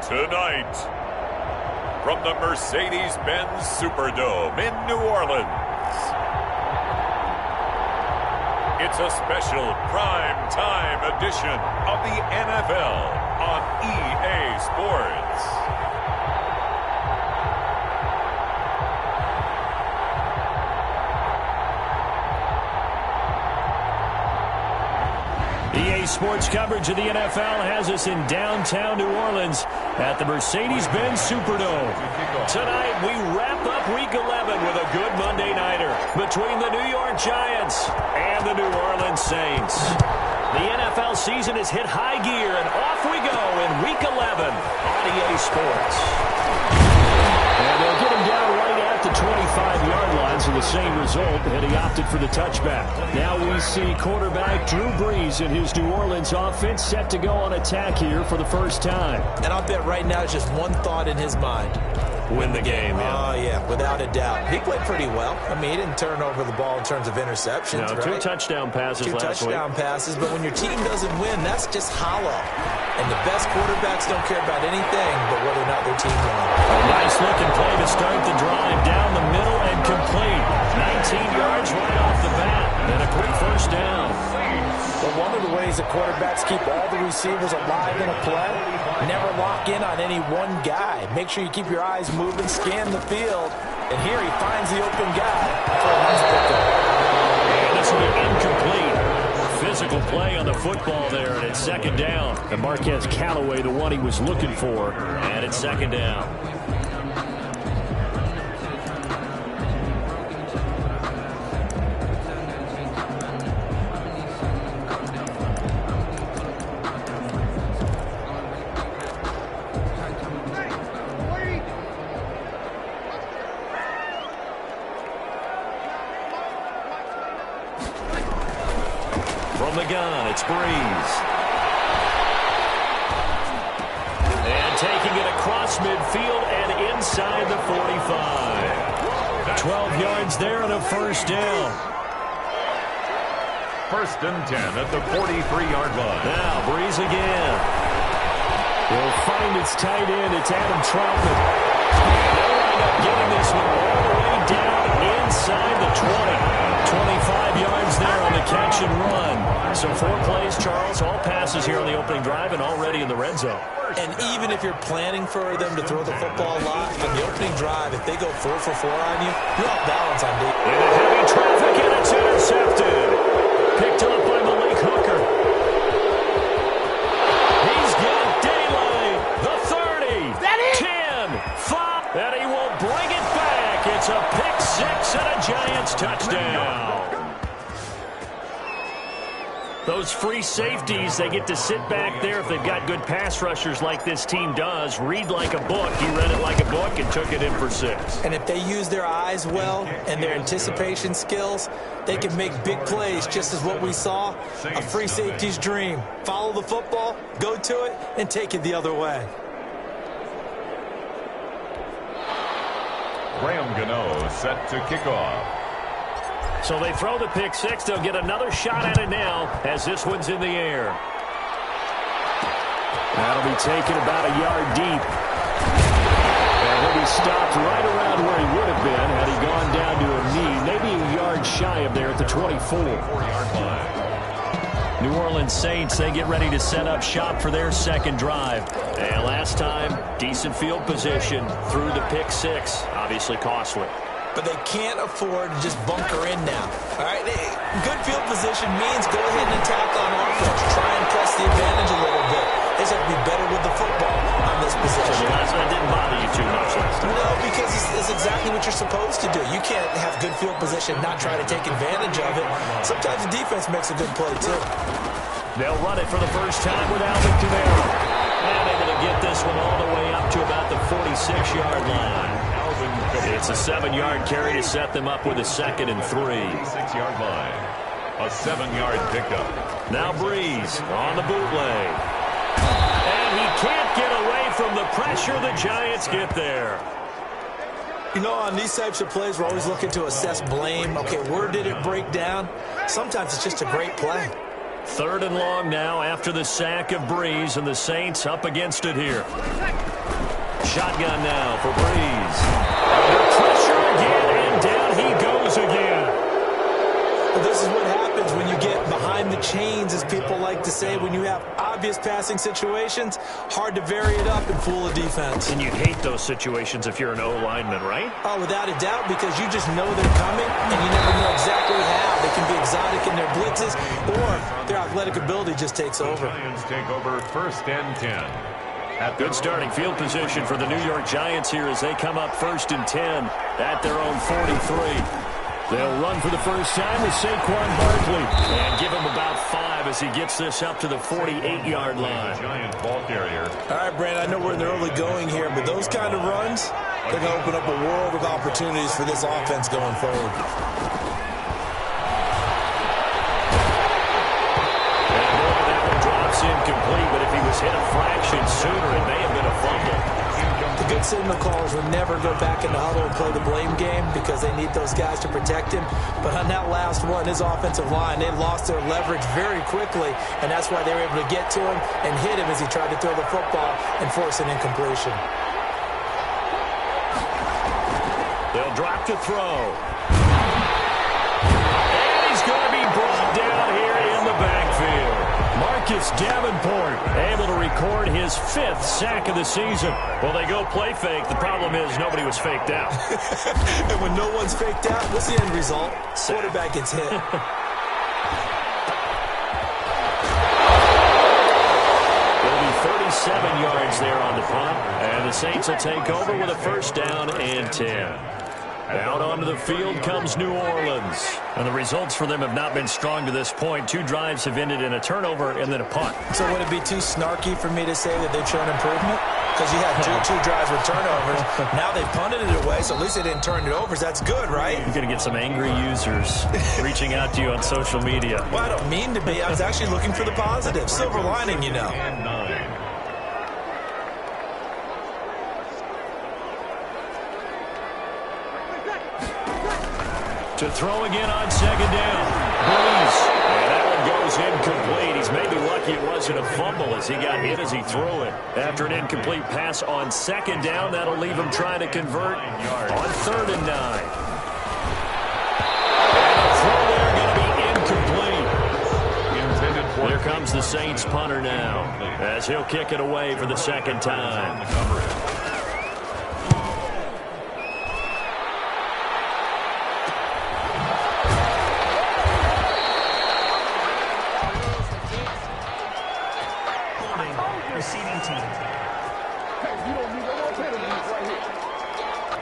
Tonight, from the Mercedes-Benz Superdome in New Orleans, it's a special prime time edition of the NFL on EA Sports. EA Sports coverage of the NFL has us in downtown New Orleans at the Mercedes-Benz Superdome. Tonight, we wrap up Week 11 with a good Monday nighter between the New York Giants and the New Orleans Saints. The NFL season has hit high gear, and off we go in Week 11 on EA Sports. And they'll get him down right at the 25-yard line, so the same result, and he opted for the touchback. Now we see quarterback Drew Brees and his New Orleans offense set to go on attack here for the first time. And I'll bet right now just one thought in his mind. Win the game, yeah. Oh, yeah, without a doubt. He played pretty well. I mean, he didn't turn over the ball in terms of interceptions, right? 2 touchdown passes last week. 2 touchdown passes, but when your team doesn't win, that's just hollow. And the best quarterbacks don't care about anything but whether or not their team won. A nice-looking play to start the drive down the middle and complete. 19 yards right off the bat, and a quick first down. But one of the ways that quarterbacks keep all the receivers alive in a play, never lock in on any one guy. Make sure you keep your eyes moving, scan the field, and here he finds the open guy for a nice pickup. And this will be incomplete. Physical play on the football there, and it's second down. And Marquez Callaway, the one he was looking for, and it's second down. From the gun, it's Brees. And taking it across midfield and inside the 45. 12 yards there and a first down. First and 10 at the 43-yard line. Now Brees again. He'll find its tight end. It's Adam Troutman. They'll wind up getting this one all the way down inside the 20. 25 yards there on the catch and run. So 4 plays, Charles, all passes here on the opening drive and already in the red zone. And even if you're planning for them to throw the football a lot, on the opening drive, if they go 4 for 4 on you, you're off balance on deep. Into heavy traffic, and it's intercepted. Picked up by Malik Hooker. He's got daylight. The 30. That is 10, 5, and he will bring it back. It's a pick 6 and a Giants touchdown. Those free safeties, they get to sit back there if they've got good pass rushers like this team does. Read like a book. He read it like a book and took it in for 6. And if they use their eyes well and their anticipation skills, they can make big plays, just as what we saw. A free safety's dream. Follow the football, go to it, and take it the other way. Graham Gano set to kick off. So they throw the pick 6. They'll get another shot at it now as this one's in the air. That'll be taken about a yard deep. And he'll be stopped right around where he would have been had he gone down to a knee. Maybe a yard shy of there at the 24. 4-yard line. New Orleans Saints, they get ready to set up shop for their second drive. And last time, decent field position through the pick 6. Obviously costly. But they can't afford to just bunker in now. All right, good field position means go ahead and attack on offense. Try and press the advantage a little bit. They just have to be better with the football on this position. That didn't bother you too much last time. No, because it's exactly what you're supposed to do. You can't have good field position, not try to take advantage of it. Sometimes the defense makes a good play, too. They'll run it for the first time with Alvin Kamara. And able to get this one all the way up to about the 46-yard line. It's a 7-yard carry to set them up with a 2nd and 3. 6-yard line. A 7-yard pickup. Now Brees on the bootleg. And he can't get away from the pressure. The Giants get there. You know, on these types of plays, we're always looking to assess blame. Okay, where did it break down? Sometimes it's just a great play. 3rd and long now after the sack of Breeze, and the Saints up against it here. Shotgun now for Breeze. Under pressure again, and down he goes again. This is what happens when you get behind the chains, as people like to say. When you have obvious passing situations, hard to vary it up and fool a defense. And you hate those situations if you're an O-lineman, right? Oh, without a doubt, because you just know they're coming, and you never know exactly how. They can be exotic in their blitzes, or their athletic ability just takes over. Giants take over 1st and 10. Good starting field position for the New York Giants here as they come up 1st and 10 at their own 43. They'll run for the first time with Saquon Barkley and give him about 5 as he gets this up to the 48-yard line. Giant ball carrier. All right, Brandon, I know we're in the early going here, but those kind of runs, they're going to open up a world of opportunities for this offense going forward. And that one drops incomplete, but if he was hit a fraction sooner, it may have been a fumble. The good signal callers will never go back in the huddle and play the blame game because they need those guys to protect him. But on that last one, his offensive line, they lost their leverage very quickly, and that's why they were able to get to him and hit him as he tried to throw the football and force an incompletion. They'll drop to throw. And he's going to be brought down here in the backfield. Marcus Davenport able to record his 5th sack of the season. Well, they go play fake. The problem is nobody was faked out. And when no one's faked out, what's the end result? Quarterback gets hit. It'll be 37 yards there on the punt. And the Saints will take over with a 1st down and 10. Out onto the field comes New Orleans. And the results for them have not been strong to this point. 2 drives have ended in a turnover and then a punt. So would it be too snarky for me to say that they've shown improvement? Because you had two drives with turnovers. Now they've punted it away, so at least they didn't turn it over. That's good, right? You're going to get some angry users reaching out to you on social media. Well, I don't mean to be. I was actually looking for the positive. Silver lining, you know. And 9. To throw again on 2nd down. Breeze. And that one goes incomplete. He's maybe lucky it wasn't a fumble as he got hit as he threw it. After an incomplete pass on 2nd down, that'll leave him trying to convert on 3rd and 9. And the throw there going to be incomplete. Here comes the Saints punter now as he'll kick it away for the 2nd time.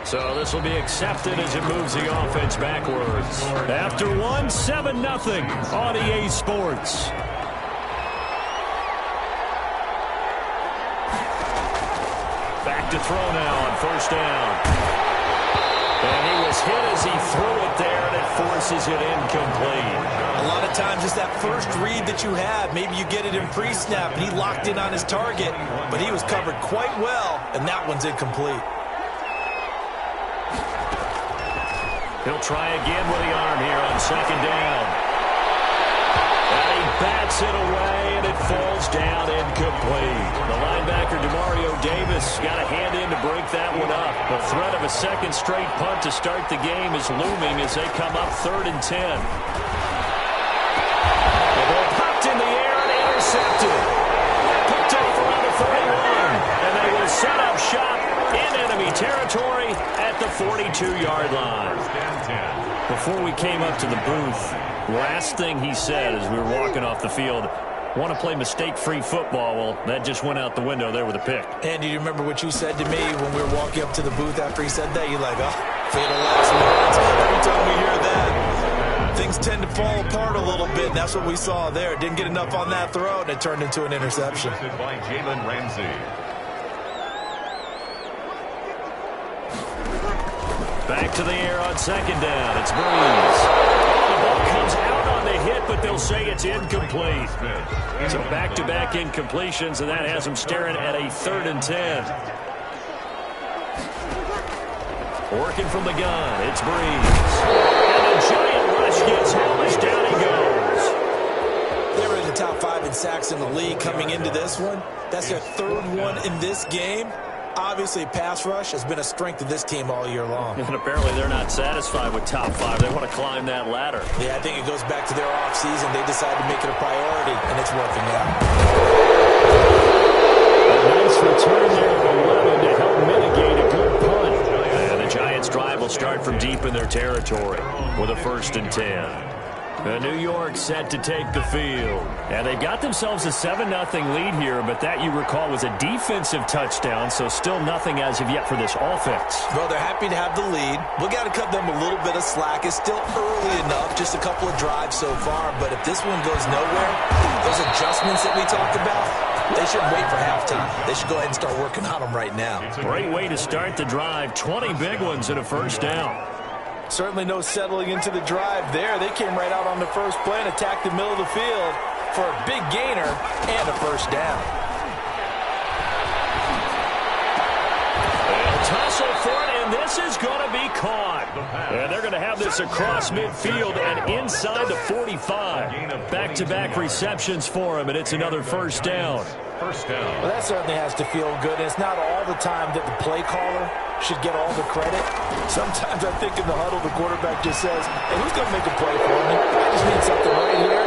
So this will be accepted as it moves the offense backwards. After 1, 7-0 on EA Sports. Back to throw now on 1st down. And he was hit as he threw it there, and it forces it incomplete. A lot of times it's that first read that you have. Maybe you get it in pre-snap, and he locked in on his target, but he was covered quite well, and that one's incomplete. He'll try again with the arm here on 2nd down. And he bats it away, and it falls down incomplete. The linebacker, Demario Davis, got a hand in to break that one up. The threat of a 2nd straight punt to start the game is looming as they come up 3rd and 10. The ball popped in the air and intercepted. Picked off around the 31. And they will set up shop in enemy territory at the 42-yard line. Before we came up to the booth, last thing he said as we were walking off the field, want to play mistake-free football. Well, that just went out the window there with a pick. And do you remember what you said to me when we were walking up to the booth after he said that? You're like, oh, fatal last words. Every time we hear that, things tend to fall apart a little bit, and that's what we saw there. Didn't get enough on that throw, and it turned into an interception. By Jalen Ramsey. Back to the air on 2nd down. It's Breeze. The ball comes out on the hit, but they'll say it's incomplete. So back-to-back incompletions, and that has them staring at a 3rd and 10. Working from the gun, it's Breeze. And a giant rush gets him as down he goes. They were at the top top 5 in sacks in the league coming into this one. That's their 3rd one in this game. Obviously, pass rush has been a strength of this team all year long. And apparently they're not satisfied with top 5. They want to climb that ladder. Yeah, I think it goes back to their offseason. They decided to make it a priority, and it's working out. A nice return there at 11 to help mitigate a good punt. And the Giants' drive will start from deep in their territory with a 1st and 10. New York set to take the field. And they've got themselves a 7-0 lead here, but that, you recall, was a defensive touchdown, so still nothing as of yet for this offense. Well, they're happy to have the lead. We got to cut them a little bit of slack. It's still early enough, just a couple of drives so far, but if this one goes nowhere, those adjustments that we talked about, they shouldn't wait for halftime. They should go ahead and start working on them right now. Great way to start the drive. 20 big ones and a 1st down. Certainly no settling into the drive there. They came right out on the first play and attacked the middle of the field for a big gainer and a 1st down. They'll tussle for it, and this is going to be caught. And they're going to have this across midfield and inside the 45. Back-to-back receptions for him, and it's another 1st down. Well, that certainly has to feel good. And it's not all the time that the play caller should get all the credit. Sometimes I think in the huddle, the quarterback just says, hey, who's going to make a play for me? I just need something right here.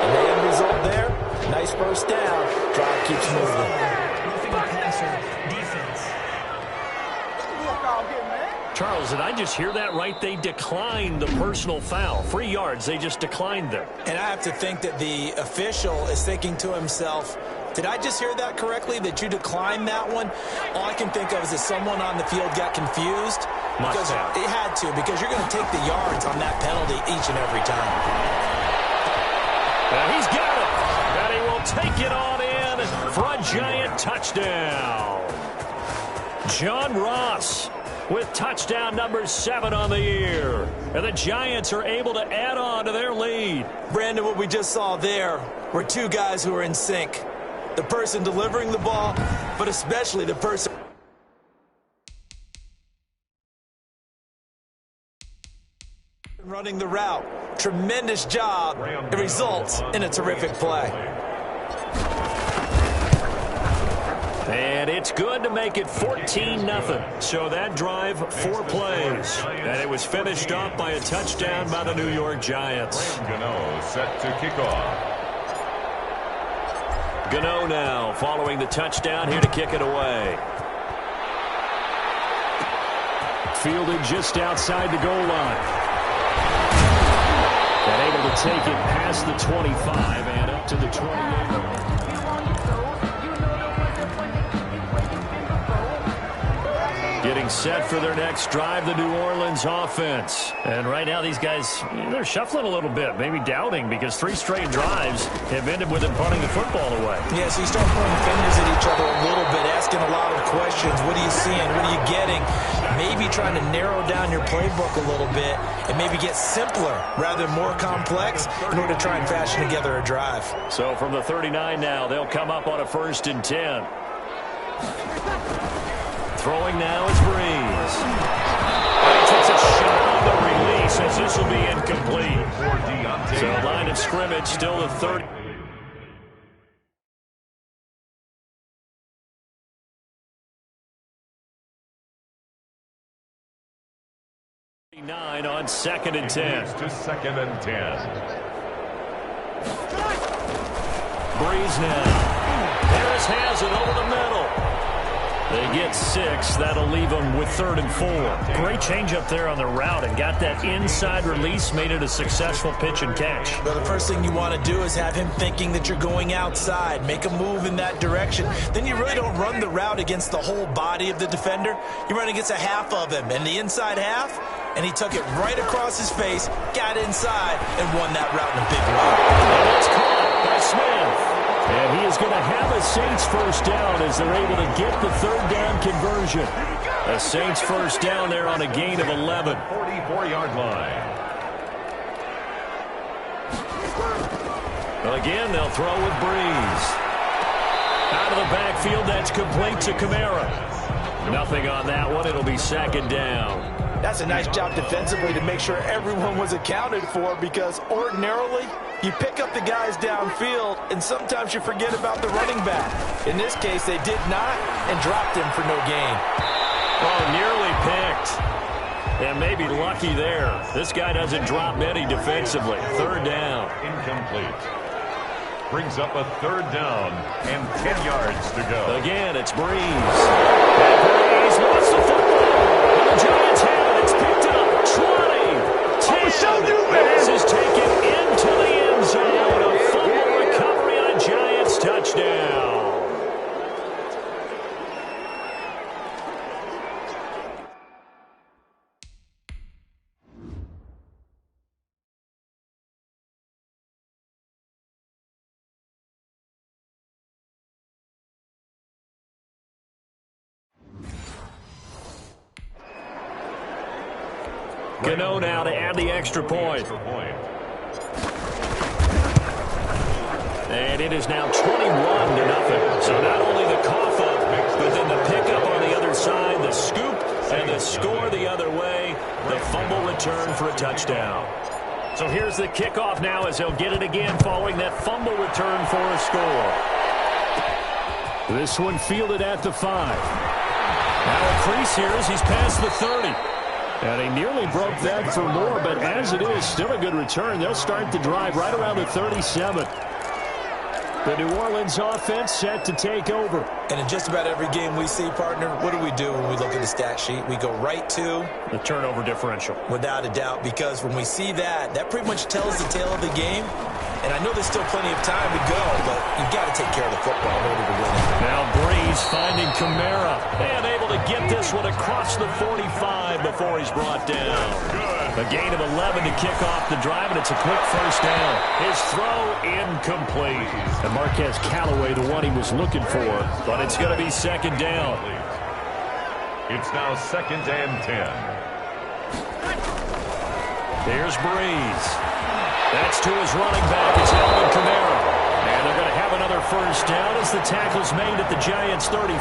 And the end result there, nice 1st down. Drive keeps moving. Charles, did I just hear that right? They declined the personal foul. 3 yards, they just declined them. And I have to think that the official is thinking to himself, did I just hear that correctly, that you declined that one? All I can think of is that someone on the field got confused. Because it had to, because you're going to take the yards on that penalty each and every time. And he's got it. And he will take it on in for a Giant touchdown. John Ross with touchdown number 7 on the year. And the Giants are able to add on to their lead. Brandon, what we just saw there were 2 guys who are in sync. The person delivering the ball, but especially the person running the route. Tremendous job. It results in a terrific play. And it's good to make it 14-0. So that drive, 4 plays. And it was finished off by a touchdown by the New York Giants. Gano set to kick off. Gano now following the touchdown here to kick it away. Fielded just outside the goal line. And able to take it past the 25 and up to the 28. Getting set for their next drive, the New Orleans offense. And right now these guys, they're shuffling a little bit, maybe doubting, because 3 straight drives have ended with them punting the football away. Yeah, so you start pointing fingers at each other a little bit, asking a lot of questions. What are you seeing? What are you getting? Maybe trying to narrow down your playbook a little bit and maybe get simpler rather than more complex in order to try and fashion together a drive. So from the 39 now, they'll come up on a 1st and 10. Throwing now is Breeze. He takes a shot on the release as this will be incomplete. So line of scrimmage still the 30. On 2nd and 10. To 2nd and 10. Breeze now. Harris has it over the middle. They get 6. That'll leave them with 3rd and 4. Great change up there on the route and got that inside release, made it a successful pitch and catch. Well, the first thing you want to do is have him thinking that you're going outside. Make a move in that direction. Then you really don't run the route against the whole body of the defender. You run against a half of him, and the inside half, and he took it right across his face, got inside, and won that route in a big way. And it's caught by Smith. And he is going to have a Saints 1st down as they're able to get the 3rd down conversion. A Saints 1st down there on a gain of 11. 44-yard line. Well, again, they'll throw with Breeze. Out of the backfield, that's complete to Kamara. Nothing on that one. It'll be 2nd down. That's a nice job defensively to make sure everyone was accounted for, because ordinarily you pick up the guys downfield and sometimes you forget about the running back. In this case, they did not and dropped him for no gain. Oh, nearly picked. And maybe lucky there. This guy doesn't drop many defensively. Third down. Incomplete. Brings up a third down and 10 yards to go. Again, it's Breeze. And Breeze wants the football. And the Giants have it. It's picked up. 20, 10. This is taken into the end zone. A fumble recovery on a Giants touchdown. Gano now to add the extra point. And it is now 21-0. So not only the cough up, but then the pickup on the other side, the scoop, and the score the other way. The fumble return for a touchdown. So here's the kickoff now as he'll get it again following that fumble return for a score. This one fielded at the 5. Now a crease here as he's past the 30. And he nearly broke that for more, but as it is, still a good return. They'll start the drive right around the 37. The New Orleans offense set to take over. And in just about every game we see, partner, what do we do when we look at the stat sheet? We go right to the turnover differential. Without a doubt, because when we see that, that pretty much tells the tale of the game. And I know there's still plenty of time to go, but you've got to take care of the football in order to win it. Now Breeze finding Kamara and able to get this one across the 45 before he's brought down. A gain of 11 to kick off the drive, and it's a quick first down. His throw incomplete. And Marquez Callaway, the one he was looking for, but it's going to be second down. It's now 2nd and 10. Here's Breeze. That's to his running back. It's Alvin Kamara. And they're going to have another first down as the tackle's made at the Giants' 35.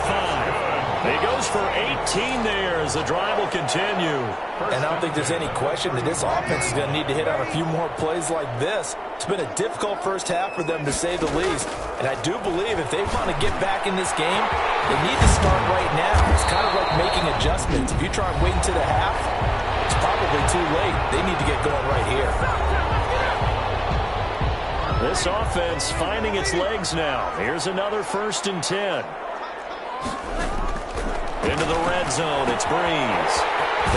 He goes for 18 there as the drive will continue. And I don't think there's any question that this offense is going to need to hit on a few more plays like this. It's been a difficult first half for them, to say the least. And I do believe if they want to get back in this game, they need to start right now. It's kind of like making adjustments. If you try and wait until the half, it's probably too late. They need to get going right here. This offense finding its legs now. Here's another 1st and 10. Into the red zone, it's Breeze.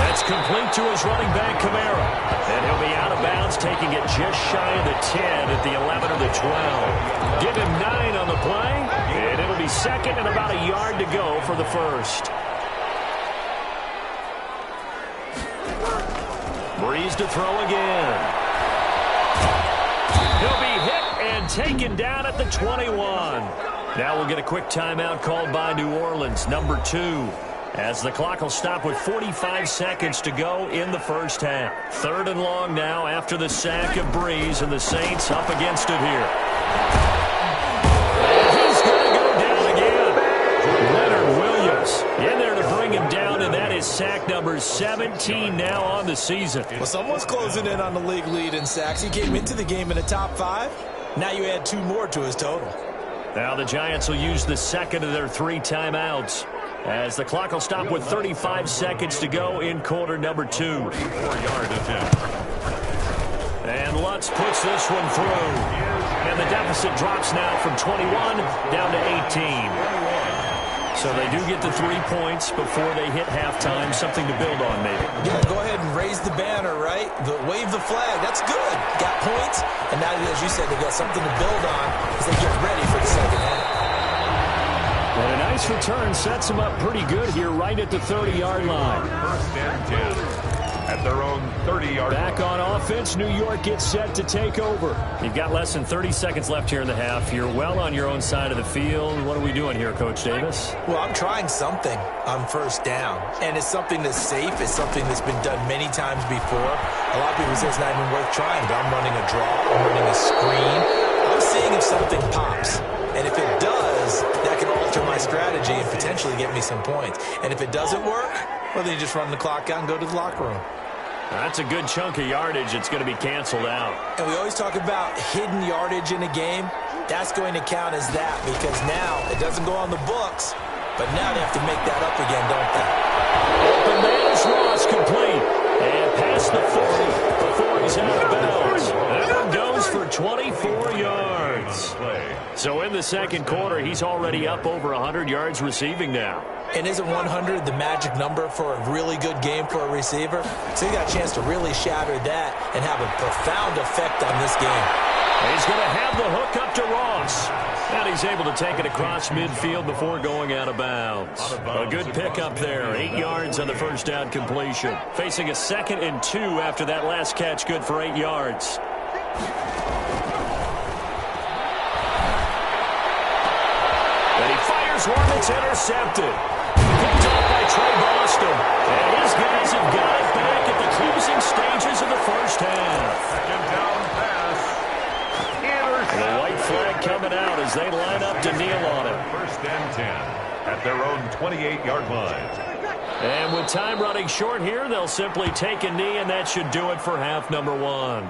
That's complete to his running back, Kamara. And he'll be out of bounds, taking it just shy of the 10 at the 11 or the 12. Give him 9 on the play, and it'll be second and about a yard to go for the first. Breeze to throw again. He'll be hit and taken down at the 21. Now we'll get a quick timeout called by New Orleans, number 2, as the clock will stop with 45 seconds to go in the first half. 3rd and long now after the sack of Breeze, and the Saints up against it here. He's going to go down again. Leonard Williams in there to bring him down, and that is sack number 17 now on the season. Well, someone's closing in on the league lead in sacks. He came into the game in the top 5. Now you add 2 more to his total. Now the Giants will use the second of their 3 timeouts as the clock will stop with 35 seconds to go in quarter number 2. 4-yard attempt. And Lutz puts this one through. And the deficit drops now from 21 down to 18. So they do get the 3 points before they hit halftime. Something to build on, maybe. Yeah, go ahead and raise the banner, right? Wave the flag. That's good. Got points. And now, as you said, they got something to build on as they get ready for the second half. And a nice return sets them up pretty good here right at the 30-yard line. 1st and 10. At their own 30-yard line. Back on offense, New York gets set to take over. You've got less than 30 seconds left here in the half. You're well on your own side of the field. What are we doing here, Coach Davis? Well, I'm trying something on first down. And it's something that's safe. It's something that's been done many times before. A lot of people say it's not even worth trying, but I'm running a draw. I'm running a screen. I'm seeing if something pops. And if it does, that can alter my strategy and potentially get me some points. And if it doesn't work, Well, then you just run the clock out and go to the locker room. That's a good chunk of yardage. It's going to be canceled out. And we always talk about hidden yardage in a game. That's going to count as that because now it doesn't go on the books, but now they have to make that up again, don't they? Open man is Ross, complete. And past the 40 before he's out of bounds. That one goes for 24 yards. So in the second quarter, he's already up over 100 yards receiving now. And isn't 100 the magic number for a really good game for a receiver? So he got a chance to really shatter that and have a profound effect on this game. He's going to have the hook up to Ross. And he's able to take it across midfield before going out of bounds. A good pickup there. 8 yards on the first down completion. Facing a 2nd and 2 after that last catch, good for 8 yards. And he fires one that's intercepted. Picked off by Trey Boston. And his guys have got it back at the closing stages of the first half. Second down pass. The white flag coming out as they line up to kneel on it. First and 10 at their own 28-yard line. And with time running short here, they'll simply take a knee, and that should do it for half number 1.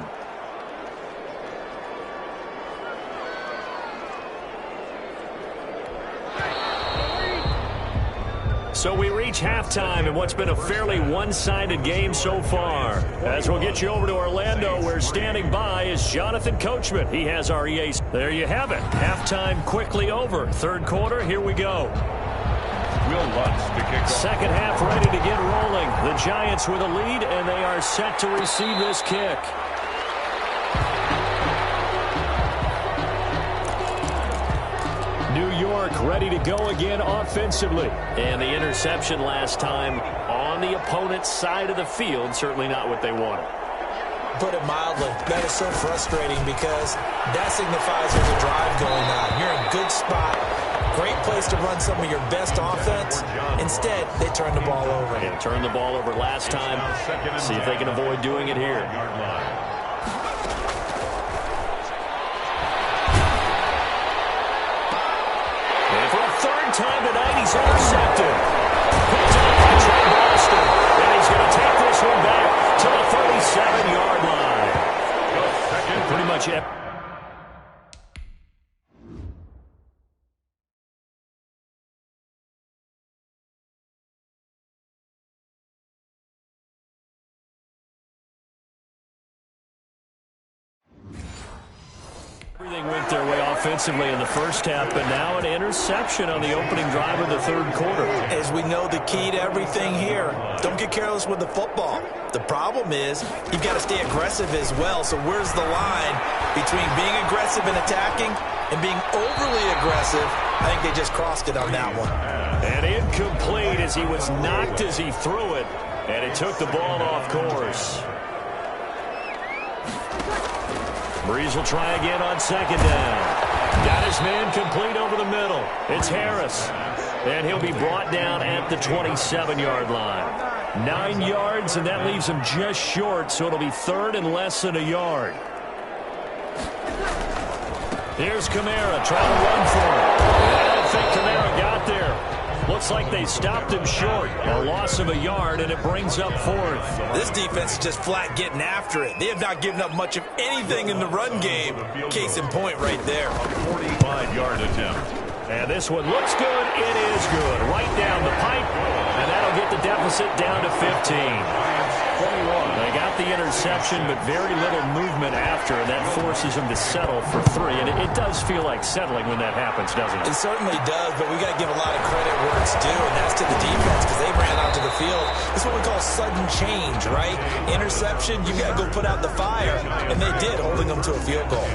So we reach halftime in what's been a fairly one-sided game so far. As we'll get you over to Orlando, where standing by is Jonathan Coachman. He has our EA. There you have it. Halftime quickly over. Third quarter, here we go. Will Lutz to kick off. Second half ready to get rolling. The Giants with a lead, and they are set to receive this kick. New York ready to go again offensively. And the interception last time on the opponent's side of the field, certainly not what they wanted. Put it mildly, that is so frustrating because that signifies there's a drive going on. You're in a good spot, great place to run some of your best offense. Instead, they turn the ball over. Yeah, turn the ball over last time. See if they can avoid doing it here. And for a third time tonight, he's intercepted. Picked up by Trey Boston. And he's going to take this one back to the 37-yard line. Pretty much it. Everything went their way offensively in the first half, but now an interception on the opening drive of the third quarter. As we know, the key to everything here, don't get careless with the football. The problem is you've got to stay aggressive as well. So where's the line between being aggressive and attacking and being overly aggressive? I think they just crossed it on that one. And incomplete as he was knocked as he threw it, and it took the ball off course. Breeze will try again on second down. Got his man complete over the middle. It's Harris. And he'll be brought down at the 27-yard line. 9 yards, and that leaves him just short, so it'll be third and less than a yard. Here's Kamara trying to run for it. I don't think Kamara got there. Looks like they stopped him short. A loss of a yard, and it brings up fourth. This defense is just flat getting after it. They have not given up much of anything in the run game. Case in point right there. A 45-yard attempt. And this one looks good. It is good. Right down the pipe, and that'll get the deficit down to 15. 21. They got the interception, but very little movement after, and that forces them to settle for 3. And it does feel like settling when that happens, doesn't it? It certainly does, but we got to give a lot of credit where it's due, and that's to the defense because they ran out to the field. This is what we call sudden change, right? Interception, you got to go put out the fire, and they did, holding them to a field goal.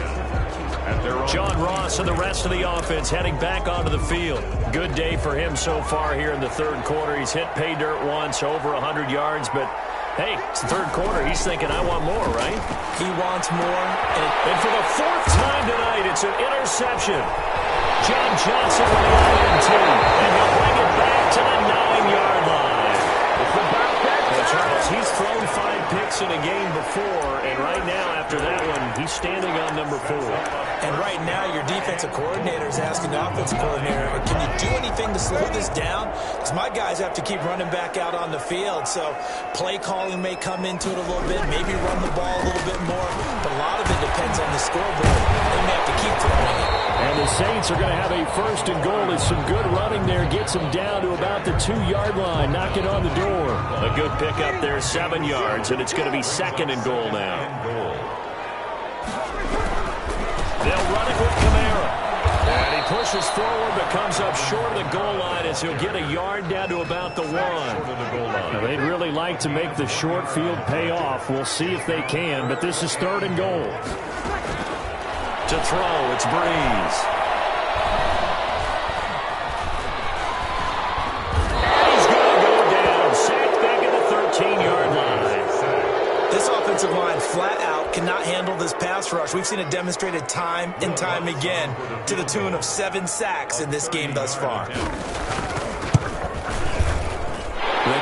John Ross and the rest of the offense heading back onto the field. Good day for him so far here in the third quarter. He's hit pay dirt once, over 100 yards, but hey, it's the third quarter. He's thinking, I want more, right? He wants more. And for the fourth time tonight, it's an interception. John Johnson with the INT, and he'll bring it back to the 9-yard line. Well, Charles, he's thrown 5 picks in a game before, and right now after that one, he's standing on number 4. And right now, your defensive coordinator is asking the offensive coordinator, can you do anything to slow this down? Because my guys have to keep running back out on the field. So play calling may come into it a little bit, maybe run the ball a little bit more. But a lot of it depends on the scoreboard. They may have to keep throwing it. And the Saints are going to have a first and goal. It's some good running there. Gets them down to about the 2-yard line. Knock it on the door. A good pickup there, 7 yards. And it's going to be second and goal now. They'll run it with Kamara. And he pushes forward but comes up short of the goal line as he'll get a yard down to about the 1. Now, they'd really like to make the short field pay off. We'll see if they can, but this is third and goal. To throw, it's Breeze. And he's going to go down. Sacked back at the 13-yard line. This offensive line flat out cannot handle this pass rush. We've seen it demonstrated time and time again to the tune of 7 sacks in this game thus far. The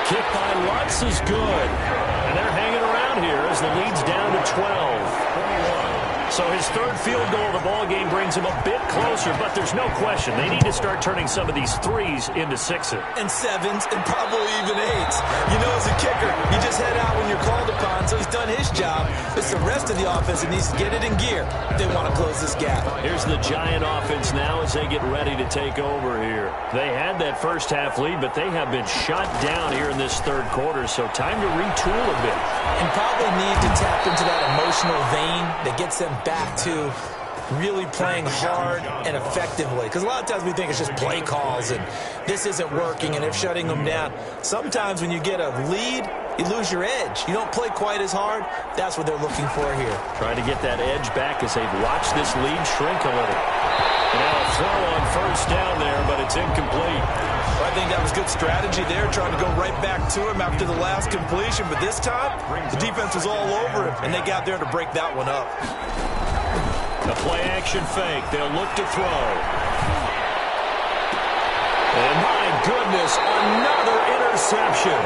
kick by Lutz is good. And they're hanging around here as the lead's down to 12. So his third field goal of the ball game brings him a bit closer, but there's no question they need to start turning some of these 3s into 6s. And 7s and probably even 8s. You know, as a kicker, you just head out when you're called upon, so he's done his job. It's the rest of the offense that needs to get it in gear if they want to close this gap. Here's the Giant offense now as they get ready to take over here. They had that first half lead, but they have been shut down here in this third quarter, so time to retool a bit. And probably need to tap into that emotional vein that gets them back to really playing hard and effectively. Because a lot of times we think it's just play calls and this isn't working and it's shutting them down. Sometimes when you get a lead, you lose your edge. You don't play quite as hard. That's what they're looking for here. Trying to get that edge back as they've watched this lead shrink a little. Now a throw on first down there, but it's incomplete. Well, I think that was good strategy there, trying to go right back to him after the last completion. But this time, the defense was all over him, and they got there to break that one up. A play-action fake. They'll look to throw. And my goodness, another interception.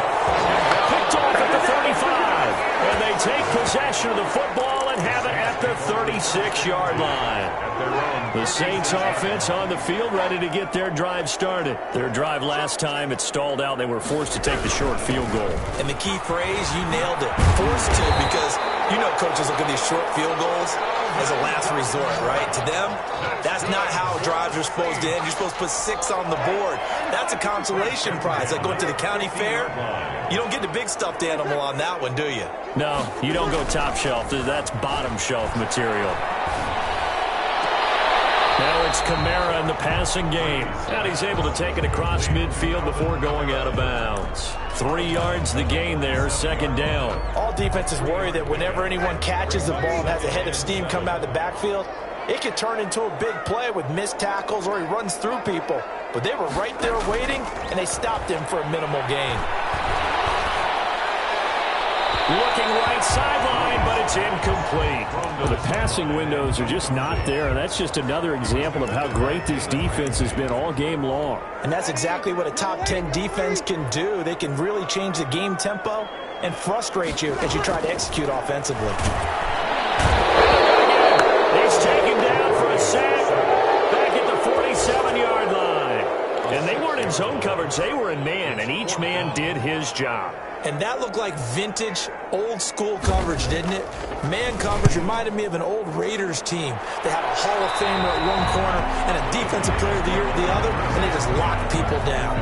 Picked off at the 35. And they take possession of the football and have it at the 36-yard line. The Saints offense on the field ready to get their drive started. Their drive last time, it stalled out. They were forced to take the short field goal. And the key phrase, you nailed it. Forced to, because you know coaches look at these short field goals as a last resort, right? To them, that's not how drives are supposed to end. You're supposed to put 6 on the board. That's a consolation prize. Like going to the county fair, you don't get the big stuffed animal on that one, do you? No, you don't go top shelf. That's bottom shelf material. Now it's Kamara in the passing game. And he's able to take it across midfield before going out of bounds. 3 yards the gain there, second down. All defenses worry that whenever anyone catches the ball and has a head of steam come out of the backfield, it could turn into a big play with missed tackles or he runs through people. But they were right there waiting, and they stopped him for a minimal gain. Looking right sideline, but it's incomplete. Well, the passing windows are just not there, and that's just another example of how great this defense has been all game long. And that's exactly what a top 10 defense can do. They can really change the game tempo and frustrate you as you try to execute offensively. He's taken down for a sack back at the 47-yard line. And they weren't in zone coverage. They were in man, and each man did his job. And that looked like vintage, old-school coverage, didn't it? Man coverage reminded me of an old Raiders team. They had a Hall of Famer at one corner and a Defensive Player of the Year at the other, and they just locked people down.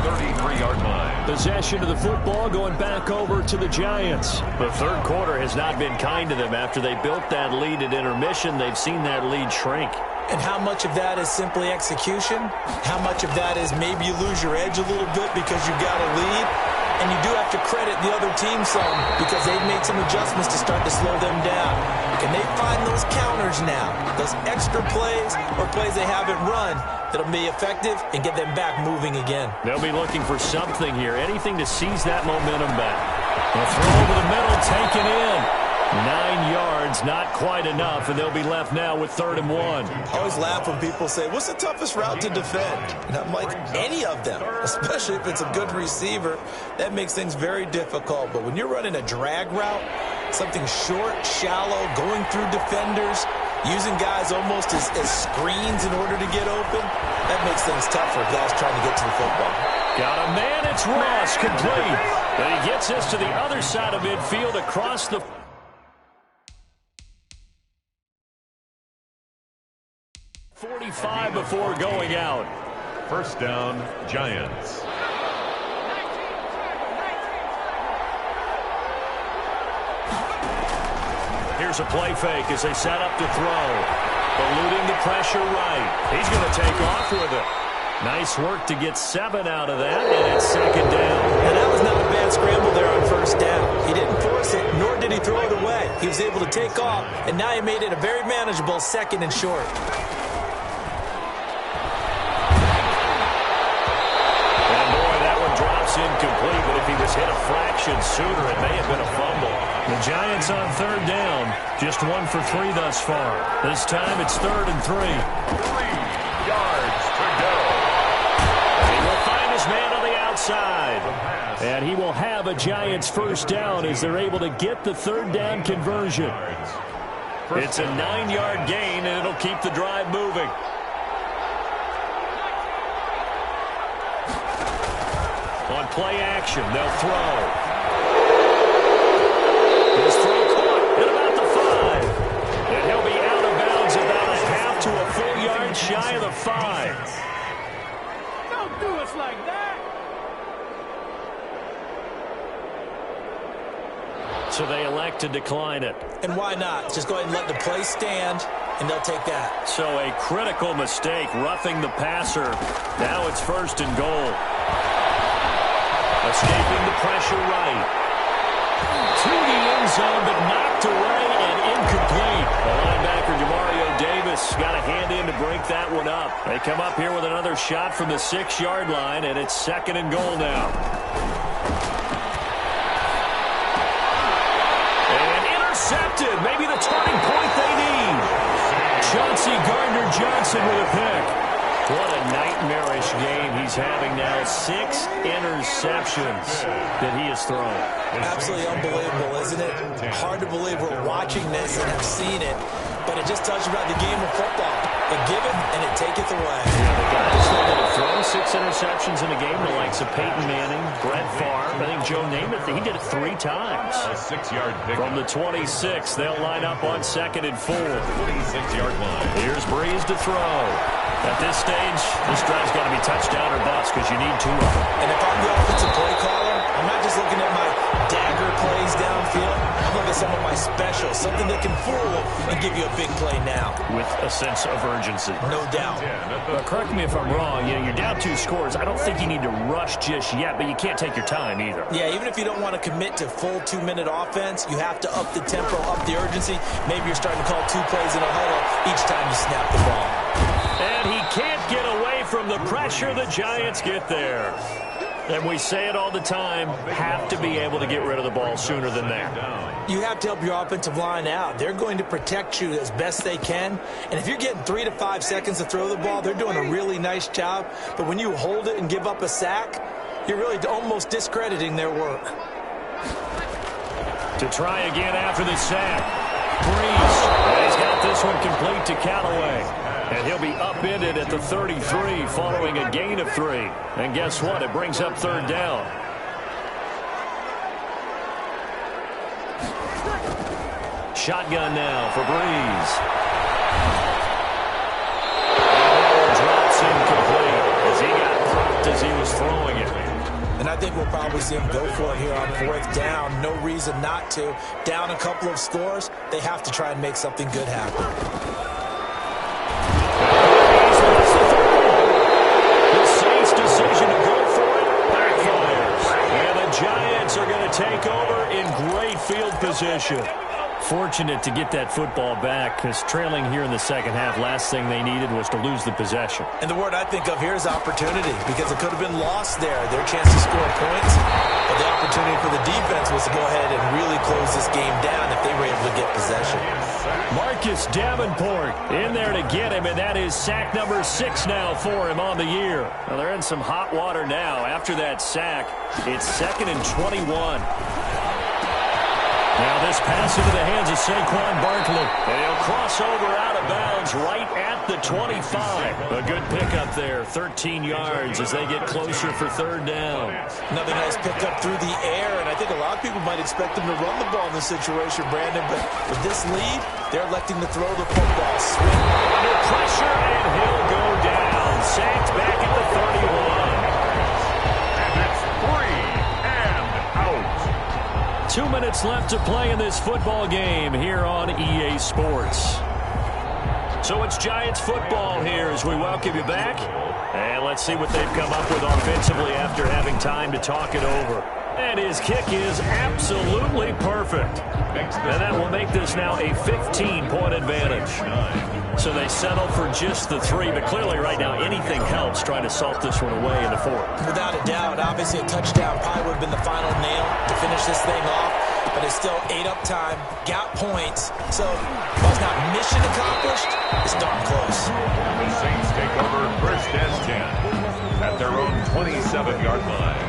33-yard line. Possession of the football going back over to the Giants. The third quarter has not been kind to them. After they built that lead at intermission, they've seen that lead shrink. And how much of that is simply execution? How much of that is maybe you lose your edge a little bit because you've got a lead? And you do have to credit the other team some because they've made some adjustments to start to slow them down. Can they find those counters now, those extra plays or plays they haven't run that'll be effective and get them back moving again? They'll be looking for something here, anything to seize that momentum back. A throw over the middle, taken in. 9 yards, not quite enough, and they'll be left now with 3rd and 1. I always laugh when people say, what's the toughest route to defend? And I'm like, any of them, especially if it's a good receiver. That makes things very difficult. But when you're running a drag route, something short, shallow, going through defenders, using guys almost as screens in order to get open, that makes things tough for guys trying to get to the football. Got a man, it's Ross, complete. And he gets us to the other side of midfield across the 45 before going out. First down, Giants. Here's a play fake as they set up to throw. Eluding the pressure right. He's going to take off with it. Nice work to get 7 out of that, and it's 2nd down. And that was not a bad scramble there on 1st down. He didn't force it, nor did he throw it away. He was able to take off, and now he made it a very manageable 2nd and short. Incomplete, but if he was hit a fraction sooner, it may have been a fumble. The Giants on 3rd down, just 1 for 3 thus far. This time it's 3rd and 3. 3 yards to go. He will find his man on the outside. And he will have a Giants 1st down as they're able to get the 3rd down conversion. It's a 9-yard gain, and it'll keep the drive moving. On play action, they'll throw. His throw caught at about the 5. And he'll be out of bounds about a half to a full yard shy of the 5. Don't do us like that. So they elect to decline it. And why not? Just go ahead and let the play stand, and they'll take that. So a critical mistake, roughing the passer. Now it's 1st and goal. Escaping the pressure right. To the end zone, but knocked away and incomplete. The linebacker, Demario Davis, got a hand in to break that one up. They come up here with another shot from the 6-yard line, and it's 2nd and goal now. And intercepted. Maybe the turning point they need. Chauncey Gardner-Johnson with a pick. What a nightmarish game he's having now. 6 interceptions that he has thrown. Absolutely unbelievable, isn't it? Hard to believe we're watching this and have seen it, but it just tells you about the game of football. It giveth and it taketh away. Yeah, the guys that have thrown 6 interceptions in a game, the likes of Peyton Manning, Brett Favre, I think Joe Namath, he did it 3 times. A 6-yard pick. From the 26, they'll line up on 2nd and 4. 46-yard line. Here's Breeze to throw. At this stage, this drive's got to be touchdown or bust because you need 2 of them. And if I'm the offensive play caller, I'm not just looking at my dagger plays downfield. I'm looking at some of my specials, something that can fool and give you a big play now. With a sense of urgency. No doubt. But correct me if I'm wrong. You know, you're down 2 scores. I don't think you need to rush just yet, but you can't take your time either. Yeah, even if you don't want to commit to full 2-minute offense, you have to up the tempo, up the urgency. Maybe you're starting to call 2 plays in a huddle each time you snap the ball. And he can't get away from the pressure the Giants get there. And we say it all the time, have to be able to get rid of the ball sooner than that. You have to help your offensive line out. They're going to protect you as best they can. And if you're getting 3 to 5 seconds to throw the ball, they're doing a really nice job. But when you hold it and give up a sack, you're really almost discrediting their work. To try again after the sack. Breeze. And he's got this one complete to Callaway. And he'll be upended at the 33 following a gain of 3. And guess what? It brings up 3rd down. Shotgun now for Breeze. And drops incomplete as he got dropped as he was throwing it. And I think we'll probably see him go for it here on 4th down. No reason not to. Down a couple of scores, they have to try and make something good happen. Are going to take over in great field position. Fortunate to get that football back because trailing here in the 2nd half, last thing they needed was to lose the possession. And the word I think of here is opportunity because it could have been lost there. Their chance to score points, but the opportunity for the defense was to go ahead and really close this game down if they were able get possession. Marcus Davenport in there to get him, and that is sack number 6 now for him on the year. Well, they're in some hot water now. After that sack, it's 2nd and 21. Now this pass into the hands of Saquon Barkley. And he'll cross over out of bounds right at the 25. A good pickup there, 13 yards as they get closer for 3rd down. Another nice pickup through the air, and I think a lot of people might expect them to run the ball in this situation, Brandon, but with this lead, they're electing to throw the football. Swing. Under pressure, and he'll go down. Sacked back at the 31. And it's 3 and out. 2 minutes left to play in this football game here on EA Sports. So it's Giants football here as we welcome you back. And let's see what they've come up with offensively after having time to talk it over. And his kick is absolutely perfect. And that will make this now a 15-point advantage. So they settle for just the 3, but clearly right now anything helps trying to salt this one away in the 4th. Without a doubt, obviously a touchdown probably would have been the final nail to finish this thing off, but it's still 8 up time, got points, so while it's not mission accomplished, it's darn close. The Saints take over 1st and 10 at their own 27-yard line.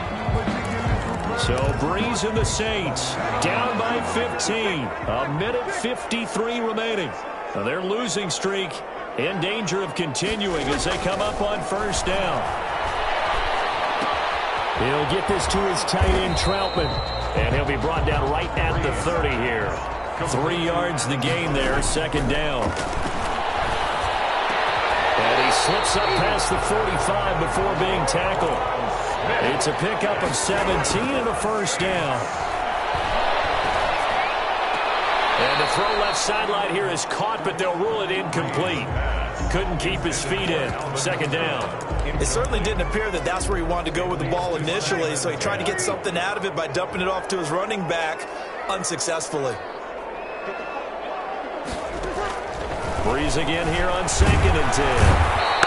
So Breeze and the Saints down by 15. A minute 53 remaining. Now their losing streak in danger of continuing as they come up on 1st down. He'll get this to his tight end, Troutman. And he'll be brought down right at the 30 here. 3 yards the gain there, 2nd down. And he slips up past the 45 before being tackled. It's a pickup of 17 and a 1st down. And the throw left sideline here is caught, but they'll rule it incomplete. Couldn't keep his feet in. 2nd down. It certainly didn't appear that that's where he wanted to go with the ball initially, so he tried to get something out of it by dumping it off to his running back unsuccessfully. Breeze again here on 2nd and 10.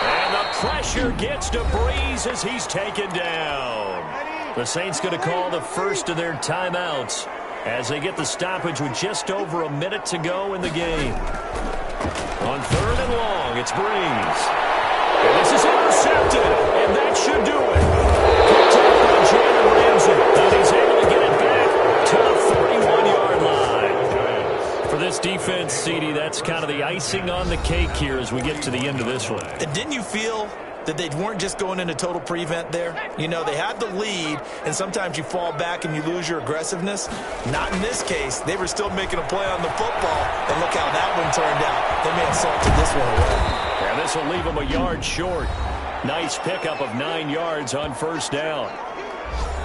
And the pressure gets to Breeze as he's taken down. The Saints going to call the first of their timeouts as they get the stoppage with just over a minute to go in the game. On 3rd and long, it's Breeze. And this is intercepted, and that should do it. Picked up by Jalen Ramsey, and he's able to get it back to the 41-yard line. For this defense, CD, that's kind of the icing on the cake here as we get to the end of this one. And didn't you feel that they weren't just going into total prevent there? You know, they had the lead, and sometimes you fall back and you lose your aggressiveness. Not in this case. They were still making a play on the football, and look how that one turned out. They may have salted this one away. And this will leave them a yard short. Nice pickup of 9 yards on 1st down.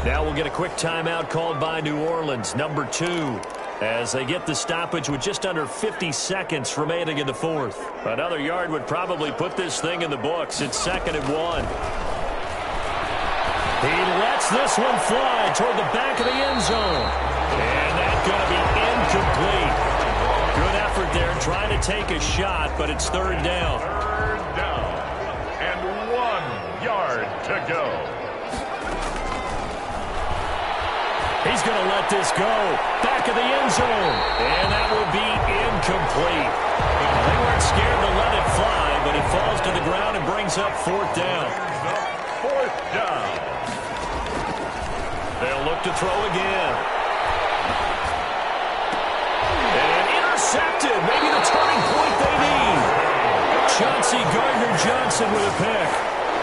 Now we'll get a quick timeout called by New Orleans, number 2, as they get the stoppage with just under 50 seconds remaining in the 4th. Another yard would probably put this thing in the books. It's 2nd and 1. He lets this one fly toward the back of the end zone. And that's going to be incomplete. Good effort there trying to take a shot, but it's 3rd down. 3rd down and 1 yard to go. He's going to let this go. Back of the end zone. And that will be incomplete. They weren't scared to let it fly, but he falls to the ground and brings up 4th down. 4th down. They'll look to throw again. And intercepted. Maybe the turning point they need. Chauncey Gardner-Johnson with a pick.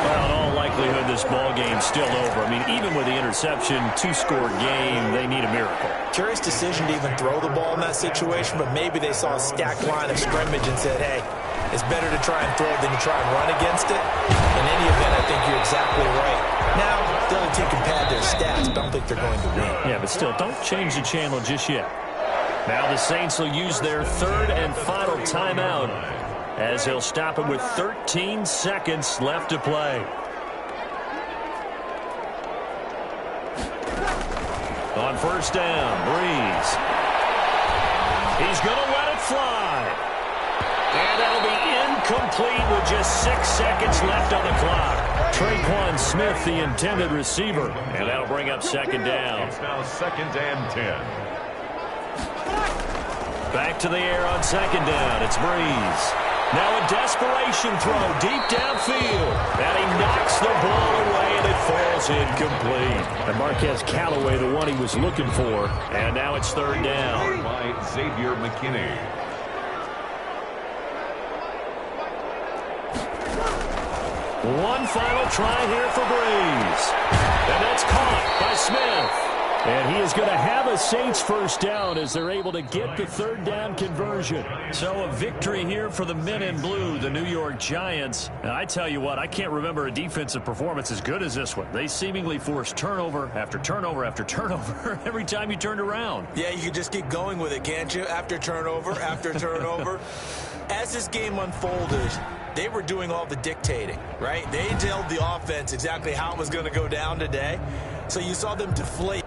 Well, in all likelihood, this ball game's still over. I mean, even with the interception, 2-score game, they need a miracle. Curious decision to even throw the ball in that situation, but maybe they saw a stacked line of scrimmage and said, hey, it's better to try and throw than to try and run against it. In any event, I think you're exactly right. Now, the other team can pad their stats, but I don't think they're going to win. Yeah, but still, don't change the channel just yet. Now the Saints will use their 3rd and final timeout, as they'll stop it with 13 seconds left to play. On 1st down, Breeze. He's going to let it fly. And that'll be incomplete with just 6 seconds left on the clock. Traquan Smith, the intended receiver. And that'll bring up 2nd down. It's now 2nd and 10. Back to the air on second down. It's Breeze. Now a desperation throw deep downfield. And he knocks the ball away, and it falls incomplete. And Marquez Callaway, the one he was looking for. And now it's third down. By Xavier McKinney. One final try here for Breeze. And that's caught by Smith. And he is going to have a Saints first down as they're able to get the third down conversion. So a victory here for the men in blue, the New York Giants. And I tell you what, I can't remember a defensive performance as good as this one. They seemingly forced turnover after turnover after turnover every time you turned around. Yeah, you can just keep going with it, can't you? After turnover, after turnover. As this game unfolded, they were doing all the dictating, right? They told the offense exactly how it was going to go down today. So you saw them deflate.